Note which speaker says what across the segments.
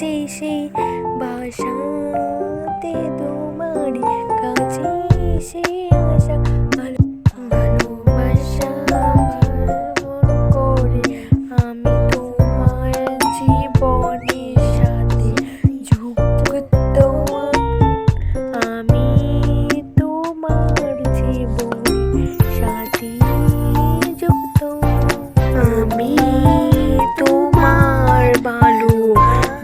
Speaker 1: যে সেই বাসাতে তোমারই কাছে সে আশা ভালোবাসা পালন করে আমি তোমার জীবনের সাথে যুক্ত আমি তোমার জীবনের সাথে যুক্ত আমি তোমার ভালোবাসাতে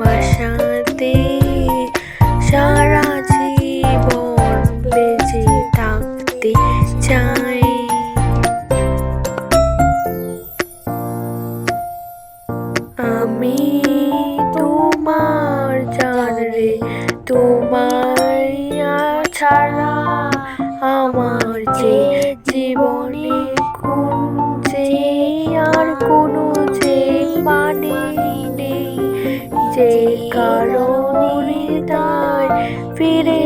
Speaker 1: সারা জীবন বেঁচে থাকতে চাই। আমি তোমার জান রে, তোমার ছাড়া আমার যে জীবনে যে আর কোনো যে মানে নেই, যে কারণে তাই ফিরে